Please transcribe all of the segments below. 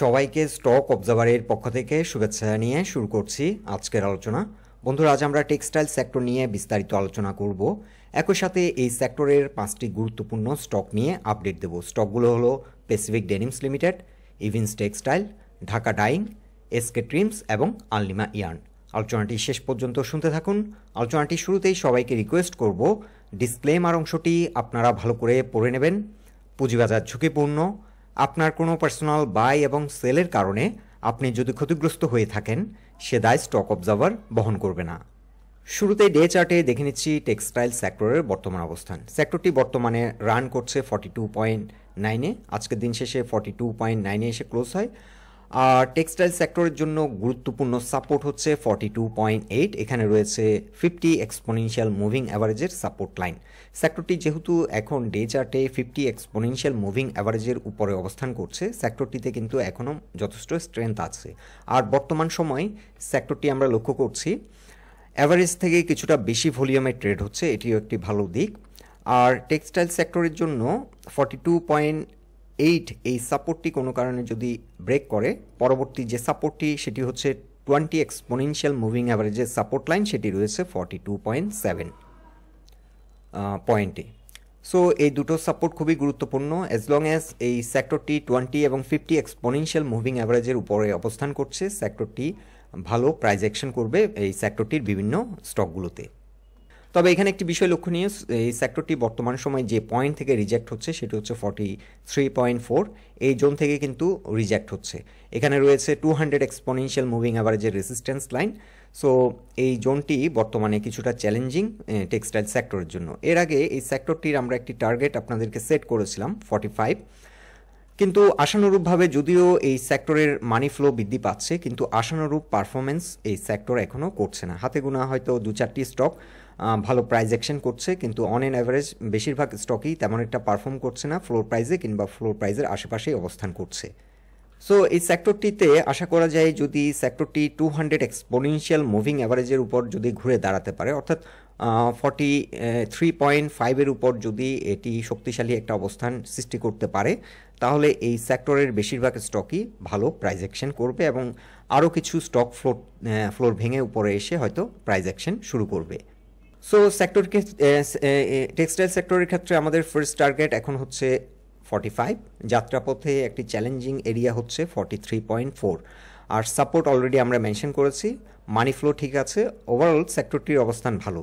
সবাইকে স্টক অবজারভারের পক্ষ থেকে শুভেচ্ছা জানিয়ে শুরু করছি আজকের আলোচনা। বন্ধুরা, আজ আমরা টেক্সটাইল সেক্টর নিয়ে বিস্তারিত আলোচনা করব। একই সাথে এই সেক্টরের 5টি গুরুত্বপূর্ণ স্টক নিয়ে আপডেট দেব। স্টকগুলো হলো Pacific Denims Limited, Evince textile, Dhaka dyeing, স্কেট্রিমস এবং আনলিমায়ার্ন। আলোচনাটি শেষ পর্যন্ত শুনতে থাকুন। আলোচনাটি শুরুতেই সবাইকে রিকোয়েস্ট করব ডিসক্লেমার অংশটি আপনারা ভালো করে পড়ে নেবেন। পুঁজিবাজার ঝুঁকিপূর্ণ। আপনার কোনো পার্সোনাল বাই এবং সেলের কারণে আপনি যদি ক্ষতিগ্রস্ত হয়ে থাকেন, সে দায় স্টক অবজারভার বহন করবে না। শুরুতেই ডে চার্টে দেখে নিচ্ছি টেক্সটাইল সেক্টরের বর্তমান অবস্থান। সেক্টরটি বর্তমানে রান করছে 42.9-এ। আজকের দিন শেষে 42.9-এ এসে ক্লোজ হয়। আর টেক্সটাইল সেক্টরের জন্য গুরুত্বপূর্ণ সাপোর্ট হচ্ছে 42.8। এখানে রয়েছে 50 এক্সপোনেনশিয়াল মুভিং অ্যাভারেজের সাপোর্ট লাইন। সেক্টরটি যেহেতু এখন ডে চার্টে 50 এক্সপোনেনশিয়াল মুভিং অ্যাভারেজের উপরে অবস্থান করছে, সেক্টরটিতে কিন্তু এখনও যথেষ্ট স্ট্রেংথ আছে। আর বর্তমান সময় সেক্টরটি আমরা লক্ষ্য করছি অ্যাভারেজ থেকে কিছুটা বেশি ভলিউমে ট্রেড হচ্ছে, এটিও একটি ভালো দিক। আর টেক্সটাইল সেক্টরের জন্য 42.8 এই সাপোর্টটি কোনো কারণে যদি ব্রেক করে, পরবর্তী যে সাপোর্টটি সেটি হচ্ছে 20 এক্সপোনেনশিয়াল মুভিং অ্যাভারেজের সাপোর্ট লাইন, সেটি রয়েছে 42.7 পয়েন্টে। সো এই দুটো সাপোর্ট খুবই গুরুত্বপূর্ণ। অ্যাজ লং অ্যাজ এই সেক্টরটি 20 এবং 50 এক্সপোনেনশিয়াল মুভিং অ্যাভারেজের উপরে অবস্থান করছে, সেক্টরটি ভালো প্রাইস অ্যাকশন করবে এই সেক্টরটির বিভিন্ন স্টকগুলোতে। তবে এখানে একটি বিষয় লক্ষণীয়, এই সেক্টরটি বর্তমান সময় যে পয়েন্ট থেকে রিজেক্ট হচ্ছে সেটি হচ্ছে 43.4। এই জোন থেকে কিন্তু রিজেক্ট হচ্ছে। এখানে রয়েছে 200 এক্সপোনেনশিয়াল মুভিং অ্যাভারেজের রেসিস্ট্যান্স লাইন। সো এই জোনটি বর্তমানে কিছুটা চ্যালেঞ্জিং টেক্সটাইল সেক্টরের জন্য। এর আগে এই সেক্টরটির আমরা একটি টার্গেট আপনাদেরকে সেট করেছিলাম 45, কিন্তু আশানুরূপভাবে যদিও এই সেক্টরের মানি ফ্লো বৃদ্ধি পাচ্ছে, কিন্তু আশানুরূপ পারফরমেন্স এই সেক্টর এখনও করছে না। হাতে গোনা হয়তো 2-4টি স্টক ভালো প্রাইস অ্যাকশন করছে, কিন্তু অন এন অ্যাভারেজ বেশিরভাগ স্টকই তেমন একটা পারফর্ম করছে না, ফ্লোর প্রাইসে কিংবা ফ্লোর প্রাইসের আশেপাশেই অবস্থান করছে। সো এই সেক্টরটিতে আশা করা যায় যদি সেক্টরটি 200 এক্সপোনেনশিয়াল মুভিং অ্যাভারেজের উপর যদি ঘুরে দাঁড়াতে পারে, অর্থাৎ 43.5-এর উপর যদি এটি শক্তিশালী একটা অবস্থান সৃষ্টি করতে পারে, তাহলে এই সেক্টরের বেশিরভাগ স্টকই ভালো প্রাইস অ্যাকশন করবে এবং আরও কিছু স্টক ফ্লোর ভেঙে উপরে এসে হয়তো প্রাইস অ্যাকশন শুরু করবে। সো সেক্টরকে টেক্সটাইল সেক্টরের ক্ষেত্রে আমাদের ফার্স্ট টার্গেট এখন হচ্ছে 45। যাত্রাপথে একটি চ্যালেঞ্জিং এরিয়া হচ্ছে 43.4। আর সাপোর্ট অলরেডি আমরা মেনশন করেছি। মানি ফ্লো ঠিক আছে, ওভারঅল সেক্টরটির অবস্থান ভালো।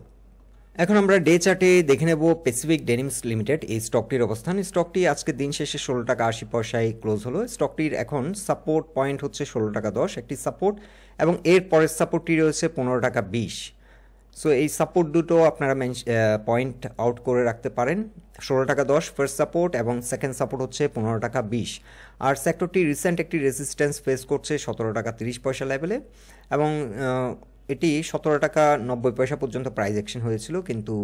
এখন আমরা ডে চার্টে দেখে নেব প্যাসিফিক ডেনিমস লিমিটেড এই স্টকটির অবস্থান। স্টকটি আজকে দিন শেষে 16 টাকা 80 পয়সায় ক্লোজ হলো। স্টকটির এখন সাপোর্ট পয়েন্ট হচ্ছে 16 টাকা 10 একটি সাপোর্ট, এবং এর পরের সাপোর্টটি রয়েছে 15 টাকা 20। সো এই সাপোর্ট দুটো আপনারা পয়েন্ট আউট করে রাখতে পারেন। 16 টাকা 10 ফার্স্ট সাপোর্ট এবং সেকেন্ড সাপোর্ট হচ্ছে 15 টাকা 20। আর সেক্টরটি রিসেন্ট একটি রেজিস্ট্যান্স ফেস করছে 17 টাকা 30 পয়সা লেভেলে, এবং এটি 17 টাকা 90 পয়সা পর্যন্ত প্রাইস অ্যাকশন হয়েছিল, কিন্তু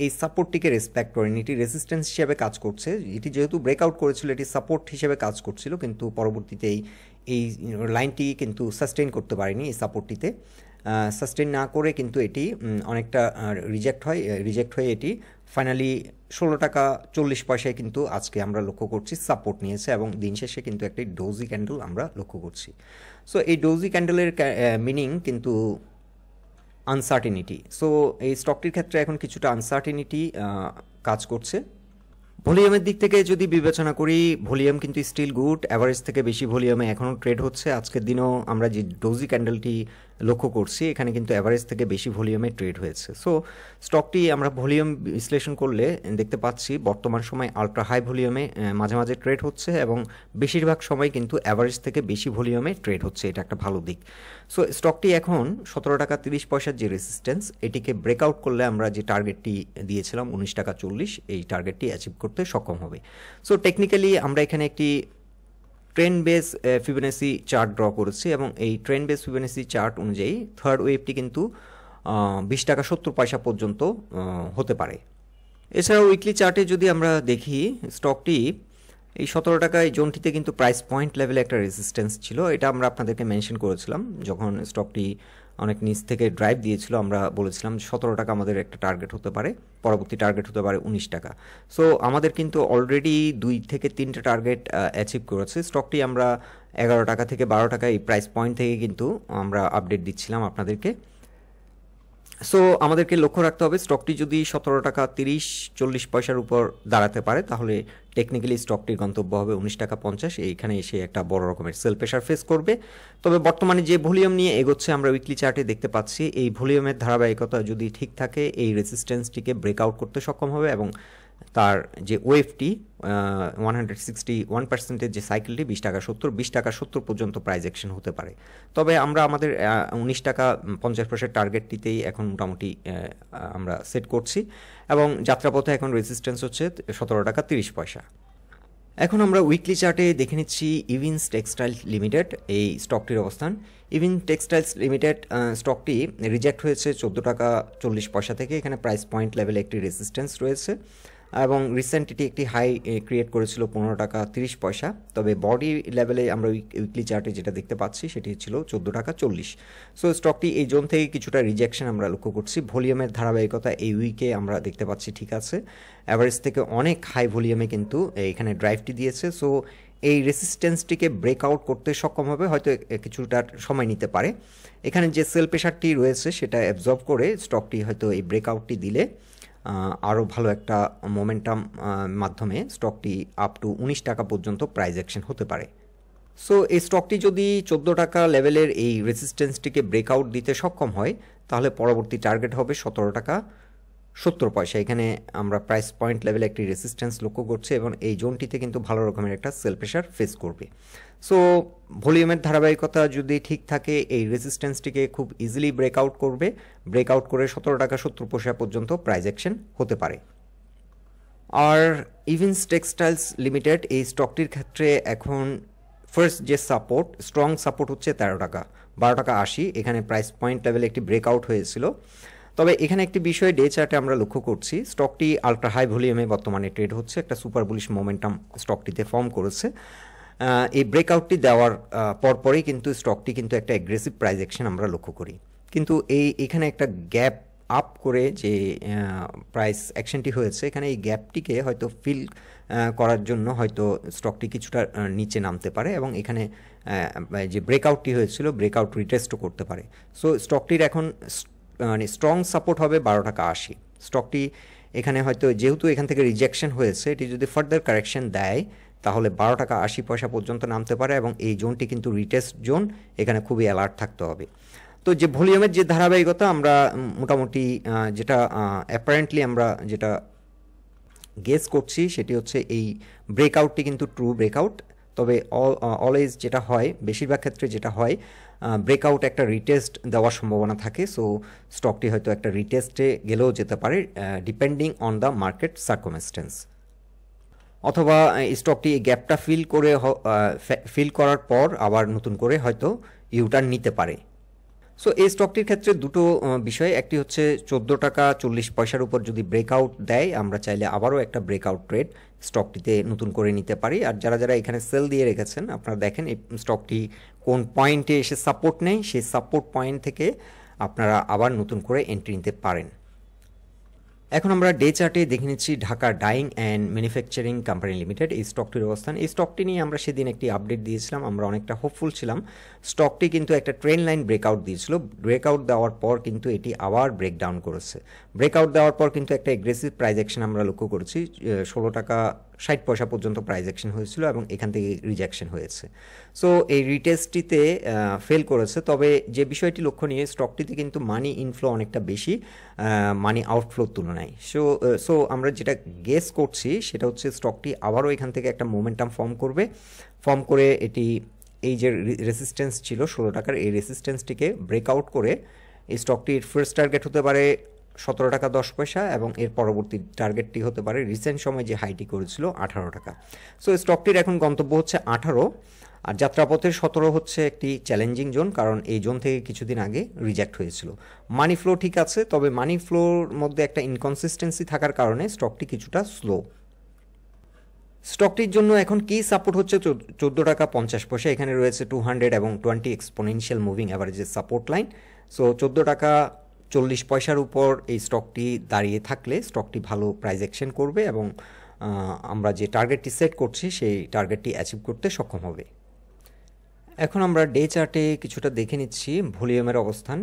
এই সাপোর্টটিকে রেসপেক্ট করেনি। এটি রেজিস্ট্যান্স হিসেবে কাজ করছে। এটি যেহেতু ব্রেকআউট করেছিল, এটি সাপোর্ট হিসেবে কাজ করছিল, কিন্তু পরবর্তীতে এই লাইনটি কিন্তু সাস্টেইন করতে পারেনি। এই সাপোর্টটিতে সাস্টেইন না করে কিন্তু এটি অনেকটা রিজেক্ট হয়ে এটি ফাইনালি 16 টাকা 40 পয়সায় কিন্তু আজকে আমরা লক্ষ্য করছি সাপোর্ট নিয়েছে, এবং দিন শেষে কিন্তু একটি ডোজি ক্যান্ডেল আমরা লক্ষ্য করছি। সো এই ডোজি ক্যান্ডেলের মিনিং কিন্তু আনসার্টেনিটি। সো এই স্টকটির ক্ষেত্রে এখন কিছুটা আনসার্টেনিটি কাজ করছে। ভলিউমের দিক থেকে যদি বিবেচনা করি, ভলিউম কিন্তু স্টিল গুড, অ্যাভারেজ থেকে বেশি ভলিউমে এখনও ট্রেড হচ্ছে। আজকের দিনও আমরা যে ডোজি ক্যান্ডেলটি লক্ষ্য করছি, এখানে কিন্তু অ্যাভারেজ থেকে বেশি ভলিউমে ট্রেড হয়েছে। সো স্টকটি আমরা ভলিউম বিশ্লেষণ করলে দেখতে পাচ্ছি বর্তমান সময় আলট্রা হাই ভলিউমে মাঝে মাঝে ট্রেড হচ্ছে, এবং বেশিরভাগ সময় কিন্তু অ্যাভারেজ থেকে বেশি ভলিউমে ট্রেড হচ্ছে। এটা একটা ভালো দিক। সো স্টকটি এখন 17 টাকা 30 পয়সার যে রেসিস্ট্যান্স, এটিকে ব্রেকআউট করলে আমরা যে টার্গেটটি দিয়েছিলাম 19 টাকা 40, এই টার্গেটটি অ্যাচিভ করতে সক্ষম হবে। সো টেকনিক্যালি আমরা এখানে একটি trend base Fibonacci chart draw করেছি, এবং এই ট্রেন্ড বেস ফিবোনাসি চার্ট অনুযায়ী থার্ড ওয়েভটি কিন্তু 20 টাকা 70 পয়সা পর্যন্ত হতে পারে। এছাড়াও উইকলি চার্টে যদি আমরা দেখি, স্টকটি এই 17 টাকা এই জোনটিতে কিন্তু প্রাইস পয়েন্ট লেভেলে একটা রেজিস্ট্যান্স ছিল। এটা আমরা আপনাদেরকে মেনশন করেছিলাম যখন স্টকটি অনেক নিচ থেকে ড্রাইভ দিয়েছিল। আমরা বলেছিলাম 17 টাকা আমাদের একটা টার্গেট হতে পারে, পরবর্তী টার্গেট হতে পারে 19 টাকা। সো আমাদের কিন্তু অলরেডি 2 থেকে 3টে টার্গেট অ্যাচিভ করেছে। স্টকটি আমরা 11 টাকা থেকে 12 টাকা এই প্রাইস পয়েন্ট থেকে কিন্তু আমরা আপডেট দিচ্ছিলাম আপনাদেরকে। সো আমাদেরকে লক্ষ্য রাখতে হবে স্টকটি যদি 17 টাকা 30-40 পয়সার উপর দাঁড়াতে পারে তাহলে টেকনিক্যালি স্টকটির গন্তব্য হবে 19 টাকা 50। এইখানে এসে একটা বড় রকমের সেল প্রেশার ফেস করবে। তবে বর্তমানে যে ভলিউম নিয়ে এগোচ্ছে আমরা উইকলি চার্টে দেখতে পাচ্ছি, এই ভলিউমের ধারাবাহিকতা যদি ঠিক থাকে এই রেজিস্ট্যান্সটিকে ব্রেকআউট করতে সক্ষম হবে এবং তার যে ওয়েভটি 161% যে সাইকেলটি 20 টাকা 70 পর্যন্ত প্রাইস অ্যাকশন হতে পারে। তবে আমরা আমাদের 19 টাকা 50 পয়সার টার্গেটটিতেই এখন মোটামুটি আমরা সেট করছি এবং যাত্রাপথে এখন রেজিস্ট্যান্স হচ্ছে 17 টাকা 30 পয়সা। এখন আমরা উইকলি চার্টে দেখে নিচ্ছি ইভিন্স টেক্সটাইল লিমিটেড এই স্টকটির অবস্থান। ইভিন টেক্সটাইলস লিমিটেড স্টকটি রিজেক্ট হয়েছে 14 টাকা 40 পয়সা থেকে। এখানে প্রাইস পয়েন্ট লেভেলে একটি রেজিস্ট্যান্স রয়েছে এবং রিসেন্ট এটি একটি হাই ক্রিয়েট করেছিল 15 টাকা 30 পয়সা। তবে বডি লেভেলে আমরা উইকলি চার্টে যেটা দেখতে পাচ্ছি সেটি ছিল 14 টাকা 40। সো স্টকটি এই জোন থেকে কিছুটা রিজেকশন আমরা লক্ষ্য করছি। ভলিউমের ধারাবাহিকতা এই উইকে আমরা দেখতে পাচ্ছি ঠিক আছে, অ্যাভারেজ থেকে অনেক হাই ভলিউমে কিন্তু এখানে ড্রাইভটি দিয়েছে। সো এই রেসিস্ট্যান্সটিকে ব্রেকআউট করতে সক্ষম হবে, হয়তো কিছুটা সময় নিতে পারে। এখানে যে সেল প্রেশারটি রয়েছে সেটা অ্যাবজর্ব করে স্টকটি হয়তো এই ব্রেকআউটটি দিলে আরও ভালো একটা মোমেন্টাম মাধ্যমে স্টকটি আপ টু 19 টাকা পর্যন্ত প্রাইস অ্যাকশন হতে পারে। সো এই স্টকটি যদি 14 টাকা লেভেলের এই রেসিস্ট্যান্সটিকে ব্রেকআউট দিতে সক্ষম হয় তাহলে পরবর্তী টার্গেট হবে 17 টাকা 70 পয়সা। এখানে আমরা প্রাইস পয়েন্ট লেভেলে একটি রেসিস্ট্যান্স লক্ষ্য করছি এবং এই জোনটিতে কিন্তু ভালো রকমের একটা সেল প্রেশার ফেস করবে। সো ভলিউমের ধারাবাহিকতা যদি ঠিক থাকে এই রেসিস্ট্যান্সটিকে খুব ইজিলি ব্রেকআউট করবে, ব্রেকআউট করে 17 টাকা 70 পয়সা পর্যন্ত প্রাইস অ্যাকশন হতে পারে। আর ইভিন্স টেক্সটাইলস লিমিটেড এই স্টকটির ক্ষেত্রে এখন ফার্স্ট যে সাপোর্ট স্ট্রং সাপোর্ট হচ্ছে 13 টাকা 12 টাকা 80। এখানে প্রাইস পয়েন্ট লেভেলে একটি ব্রেকআউট হয়েছিল। তবে এখানে একটি বিষয় ডে চার্টে আমরা লক্ষ্য করছি, স্টকটি আলট্রা হাই ভলিউমে বর্তমানে ট্রেড হচ্ছে, একটা সুপার বুলিশ মোমেন্টাম স্টকটিতে ফর্ম করেছে। এই ব্রেকআউটটি দেওয়ার পরপরই কিন্তু স্টকটি কিন্তু একটা অ্যাগ্রেসিভ প্রাইস অ্যাকশন আমরা লক্ষ্য করি। কিন্তু এখানে একটা গ্যাপ আপ করে যে প্রাইস অ্যাকশনটি হয়েছে, এখানে এই গ্যাপটিকে হয়তো ফিল করার জন্য হয়তো স্টকটি কিছুটা নিচে নামতে পারে এবং এখানে যে ব্রেকআউটটি হয়েছিল ব্রেকআউট রিটেস্টও করতে পারে। সো স্টকটির এখন মানে স্ট্রং সাপোর্ট হবে 12 টাকা 80। স্টকটি এখানে হয়তো যেহেতু এখান থেকে রিজেকশন হয়েছে, এটি যদি ফার্দার কারেকশন দেয় তাহলে 12 টাকা 80 পয়সা পর্যন্ত নামতে পারে এবং এই জোনটি কিন্তু রিটেস্ট জোন, এখানে খুবই অ্যালার্ট থাকতে হবে। তো যে ভলিউমের যে ধারাবাহিকতা আমরা মোটামুটি যেটা অ্যাপারেন্টলি আমরা যেটা গেস করছি সেটি হচ্ছে এই ব্রেকআউটটি কিন্তু ট্রু ব্রেকআউট। তবে অলওয়েজ যেটা হয়, বেশিরভাগ ক্ষেত্রে যেটা হয়, ব্রেকআউট একটা রিটেস্ট দেওয়ার সম্ভাবনা থাকে। সো স্টকটি হয়তো একটা রিটেস্টে গেলেও যেতে পারে depending on the market circumstance, অথবা স্টকটি এই গ্যাপটা ফিল করার পর আবার নতুন করে হয়তো ইউটার্ন নিতে পারে। সো এই স্টকটির ক্ষেত্রে দুটো বিষয়, একটি হচ্ছে 14 টাকা 40 পয়সার উপর যদি ব্রেকআউট দেয় আমরা চাইলে আবারও একটা ব্রেকআউট ট্রেড স্টকটিতে নতুন করে নিতে পারি। আর যারা যারা এখানে সেল দিয়ে রেখেছেন আপনারা দেখেন এই স্টকটি কোন পয়েন্টে এসে সাপোর্ট নেয়, সেই সাপোর্ট পয়েন্ট থেকে আপনারা আবার নতুন করে এন্ট্রি নিতে পারেন। এখন আমরা ডে চার্টে দেখে নিচ্ছি Dhaka dyeing and manufacturing company limited এই স্টকটির অবস্থান। এই স্টকটি নিয়ে আমরা সেদিন একটি আপডেট দিয়েছিলাম, আমরা অনেকটা হোপফুল ছিলাম। স্টকটি কিন্তু একটা ট্রেন্ড লাইন ব্রেকআউট দিয়েছিল, ব্রেকআউট দেওয়ার পর কিন্তু এটি আবার ব্রেকডাউন করেছে। ব্রেকআউট দেওয়ার পর কিন্তু একটা এগ্রেসিভ প্রাইস অ্যাকশন আমরা লক্ষ্য করেছি, 16 টাকা 60 পয়সা পর্যন্ত প্রাইস অ্যাকশন হয়েছিল এবং এখান থেকে রিজেকশন হয়েছে। সো এই রিটেস্টটিতে ফেল করেছে। তবে যে বিষয়টি লক্ষণীয়, স্টকটিতে কিন্তু মানি ইনফ্লো অনেকটা বেশি মানি আউটফ্লোর তুলনায়। সো আমরা যেটা গেস করছি সেটা হচ্ছে স্টকটি আবারও এখান থেকে একটা মোমেন্টাম ফর্ম করে এটি এই যে রেসিস্ট্যান্স ছিল 16 টাকার, এই রেসিস্ট্যান্সটিকে ব্রেকআউট করে এই স্টকটির ফার্স্ট টার্গেট হতে পারে 17 টাকা 10 পয়সা এবং এর পরবর্তী টার্গেটটি হতে পারে রিসেন্ট সময় যে হাইটি করেছিল 18 টাকা। সো স্টকটির এখন গন্তব্য হচ্ছে 18, আর যাত্রাপথের 17 হচ্ছে একটি চ্যালেঞ্জিং জোন, কারণ এই জোন থেকে কিছুদিন আগে রিজেক্ট হয়েছিল। মানি ফ্লো ঠিক আছে, তবে মানি ফ্লোর মধ্যে একটা ইনকনসিস্টেন্সি থাকার কারণে স্টকটি কিছুটা স্লো। স্টকটির জন্য এখন কি সাপোর্ট হচ্ছে 14 টাকা 50 পয়সা, এখানে রয়েছে 200 এবং 20 এক্সপোনেনশিয়াল মুভিং অ্যাভারেজের সাপোর্ট লাইন। সো 14 টাকা 40 পয়সার উপর এই স্টকটি দাঁড়িয়ে থাকলে স্টকটি ভালো প্রাইস অ্যাকশন করবে এবং আমরা যে টার্গেটটি সেট করছি সেই টার্গেটটি অ্যাচিভ করতে সক্ষম হবে। এখন আমরা ডে চার্টে কিছুটা দেখে নিচ্ছি ভলিউমের অবস্থান।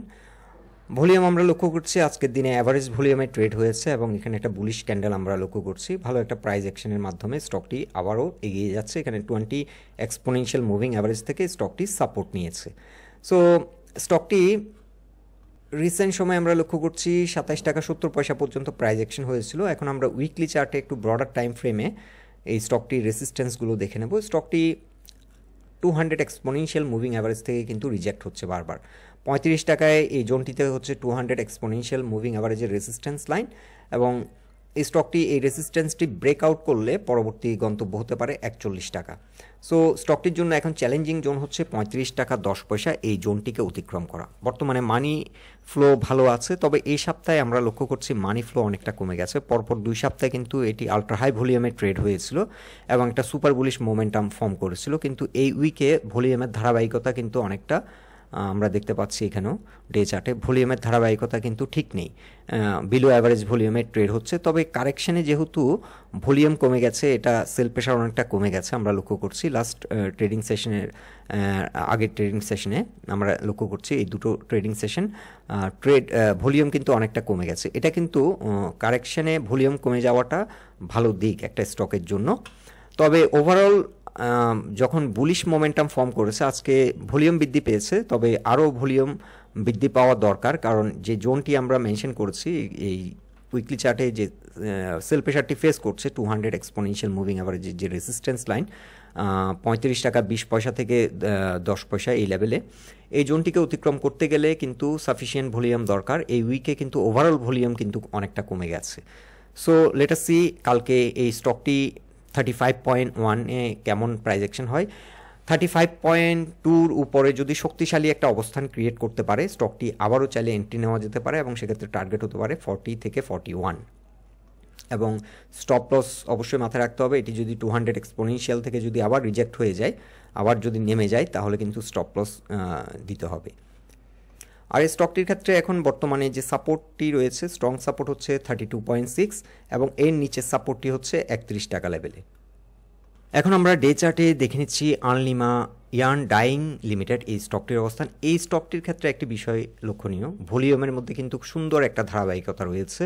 ভলিউম আমরা লক্ষ্য করছি আজকের দিনে অ্যাভারেজ ভলিউমে ট্রেড হয়েছে এবং এখানে একটা বুলিশ ক্যান্ডেল আমরা লক্ষ্য করছি। ভালো একটা প্রাইস অ্যাকশনের মাধ্যমে স্টকটি আবারও এগিয়ে যাচ্ছে। এখানে 20 এক্সপোনেনশিয়াল মুভিং অ্যাভারেজ থেকে স্টকটি সাপোর্ট নিয়েছে। সো স্টকটি রিসেন্ট সময় আমরা লক্ষ্য করছি 27 টাকা 70 পয়সা পর্যন্ত প্রাইস অ্যাকশন হয়েছিল। এখন আমরা উইকলি চার্টে একটু ব্রডার টাইম ফ্রেমে এই স্টকটির রেসিস্ট্যান্সগুলো দেখে নেব। স্টকটি 200 এক্সপোনেনশিয়াল মুভিং অ্যাভারেজ থেকে কিন্তু রিজেক্ট হচ্ছে বারবার। 35 টাকায় এই জোনটিতে হচ্ছে 200 এক্সপোনেনশিয়াল মুভিং অ্যাভারেজের রেসিস্ট্যান্স লাইন এবং এই স্টকটি এই রেসিস্ট্যান্সটি ব্রেকআউট করলে পরবর্তী গন্তব্য হতে পারে 41 টাকা। সো স্টকটির জন্য এখন চ্যালেঞ্জিং জোন হচ্ছে 35 টাকা 10 পয়সা, এই জোনটিকে অতিক্রম করা। বর্তমানে মানি ফ্লো ভালো আছে, তবে এই সপ্তাহে আমরা লক্ষ্য করছি মানি ফ্লো অনেকটা কমে গেছে। পরপর 2 সপ্তাহে কিন্তু এটি আলট্রা হাই ভলিউমে ট্রেড হয়েছিল এবং একটা সুপার বুলিশ মোমেন্টাম ফর্ম করেছিল, কিন্তু এই উইকে ভলিউমের ধারাবাহিকতা কিন্তু অনেকটা আমরা দেখতে পাচ্ছি। এখানেও ডে চার্টে ভলিউমের ধারাবাহিকতা কিন্তু ঠিক নেই, বিলো অ্যাভারেজ ভলিউমে ট্রেড হচ্ছে। তবে কারেকশানে যেহেতু ভলিউম কমে গেছে, এটা সেল প্রেশার অনেকটা কমে গেছে আমরা লক্ষ্য করছি। লাস্ট ট্রেডিং সেশনের আগের ট্রেডিং সেশনে আমরা লক্ষ্য করছি এই দুটো ট্রেডিং সেশন ভলিউম কিন্তু অনেকটা কমে গেছে। এটা কিন্তু কারেকশানে ভলিউম কমে যাওয়াটা ভালো দিক একটা স্টকের জন্য। তবে ওভারঅল যখন বুলিশ মোমেন্টাম ফর্ম করেছে, আজকে ভলিউম বৃদ্ধি পেয়েছে, তবে আরও ভলিউম বৃদ্ধি পাওয়া দরকার। কারণ যে জোনটি আমরা মেনশন করেছি এই উইকলি চার্টে, যে সেল প্রেশারটি ফেস করছে 200 এক্সপোনেনশিয়াল মুভিং অ্যাভারেজের যে রেসিস্ট্যান্স লাইন 35 টাকা 20 পয়সা থেকে 10 পয়সা এই লেভেলে, এই জোনটিকে অতিক্রম করতে গেলে কিন্তু সাফিসিয়েন্ট ভলিউম দরকার। এই উইকে কিন্তু ওভারঅল ভলিউম কিন্তু অনেকটা কমে গেছে। সো লেট আস সি কালকে এই স্টকটি 35.1-এ কেমন প্রাইস অ্যাকশন হয়। 35.2-র উপরে যদি শক্তিশালী একটা অবস্থান ক্রিয়েট করতে পারে, স্টকটি আবারও চাইলে এন্ট্রি নেওয়া যেতে পারে এবং সেক্ষেত্রে টার্গেট হতে পারে 40 থেকে 41 এবং স্টপ লস অবশ্যই মাথায় রাখতে হবে। এটি যদি 200 এক্সপোনেনশিয়াল থেকে যদি আবার রিজেক্ট হয়ে যায়, আবার যদি নেমে যায়, তাহলে কিন্তু স্টপ লস দিতে হবে। আর এই স্টকটির ক্ষেত্রে এখন বর্তমানে যে সাপোর্টটি রয়েছে, স্ট্রং সাপোর্ট হচ্ছে 32.6 এবং এর নিচে সাপোর্টটি হচ্ছে 31 টাকা লেভেলে। এখন আমরা ডে চার্টে দেখে নিচ্ছি আনলিমায়ার্ন ডাইং লিমিটেড এই স্টকটির অবস্থান। এই স্টকটির ক্ষেত্রে একটি বিষয় লক্ষণীয়, ভলিউমের মধ্যে কিন্তু সুন্দর একটা ধারাবাহিকতা রয়েছে।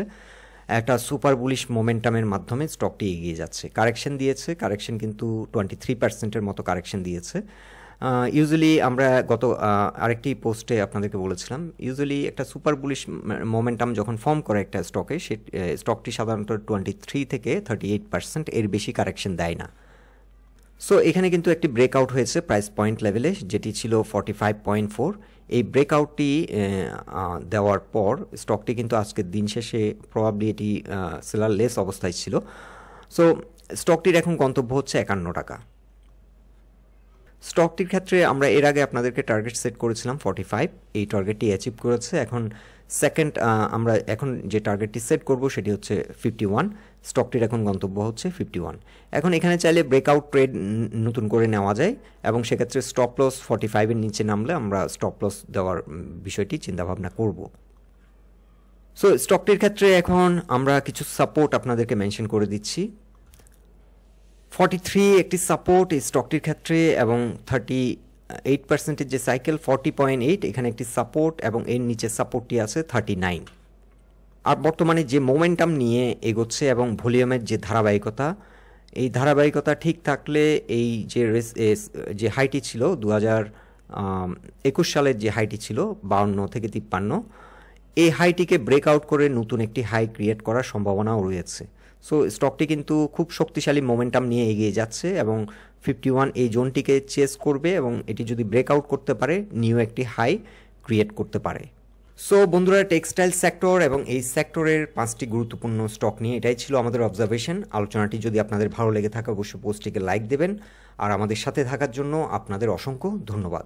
একটা সুপার বুলিশ মোমেন্টামের মাধ্যমে স্টকটি এগিয়ে যাচ্ছে। কারেকশন দিয়েছে, কারেকশন কিন্তু 23%-এর মতো কারেকশন দিয়েছে। ইউজুয়ালি আমরা গত আরেকটি পোস্টে আপনাদেরকে বলেছিলাম, ইউজুয়ালি একটা সুপার বুলিশ মোমেন্টাম যখন ফর্ম করে একটা স্টকে, সে স্টকটি সাধারণত 23 থেকে 38% এর বেশি কারেকশন দেয় না। সো এখানে কিন্তু একটি ব্রেকআউট হয়েছে প্রাইস পয়েন্ট লেভেলে, যেটি ছিল 45.4। এই ব্রেকআউটটি দেওয়ার পর স্টকটি কিন্তু আজকের দিন শেষে প্রবাবলি এটি সেলার লেস অবস্থায় ছিল। সো স্টকটির এখন গন্তব্য হচ্ছে 51 টাকা। স্টকটির ক্ষেত্রে আমরা এর আগে আপনাদেরকে টার্গেট সেট করেছিলাম 45, এই টার্গেটটি অ্যাচিভ করেছে। এখন সেকেন্ড আমরা এখন যে টার্গেটটি সেট করব সেটি হচ্ছে 51, স্টকটির এখন গন্তব্য হচ্ছে 51। এখন এখানে চাইলে ব্রেকআউট ট্রেড নতুন করে নেওয়া যায় এবং সেক্ষেত্রে স্টপ লস 45-এর নিচে নামলে আমরা স্টপ লস দেওয়ার বিষয়টি চিন্তাভাবনা করব। সো স্টকটির ক্ষেত্রে এখন আমরা কিছু সাপোর্ট আপনাদেরকে মেনশন করে দিচ্ছি। 43 একটি সাপোর্ট এই স্টকটির ক্ষেত্রে এবং 38%-এর যে সাইকেল 40.8 এখানে একটি সাপোর্ট এবং এর নিচে সাপোর্টটি আছে 39। আর বর্তমানে যে মোমেন্টাম নিয়ে এগোচ্ছে এবং ভলিউমের যে ধারাবাহিকতা, এই ধারাবাহিকতা ঠিক থাকলে এই যে হাইটি ছিল 2021 সালের যে হাইটি ছিল 52 থেকে 53, এই হাইটিকে ব্রেকআউট করে নতুন একটি হাই ক্রিয়েট করার সম্ভাবনাও রয়েছে। সো স্টকটি কিন্তু খুব শক্তিশালী মোমেন্টাম নিয়ে এগিয়ে যাচ্ছে এবং 51 এই জোনটিকে চেস করবে এবং এটি যদি ব্রেকআউট করতে পারে নিউ একটি হাই ক্রিয়েট করতে পারে। সো বন্ধুরা, টেক্সটাইল সেক্টর এবং এই সেক্টরের 5টি গুরুত্বপূর্ণ স্টক নিয়ে এটাই ছিল আমাদের অবজারভেশন। আলোচনাটি যদি আপনাদের ভালো লেগে থাকে অবশ্যই পোস্টটিকে লাইক দেবেন আর আমাদের সাথে থাকার জন্য আপনাদের অসংখ্য ধন্যবাদ।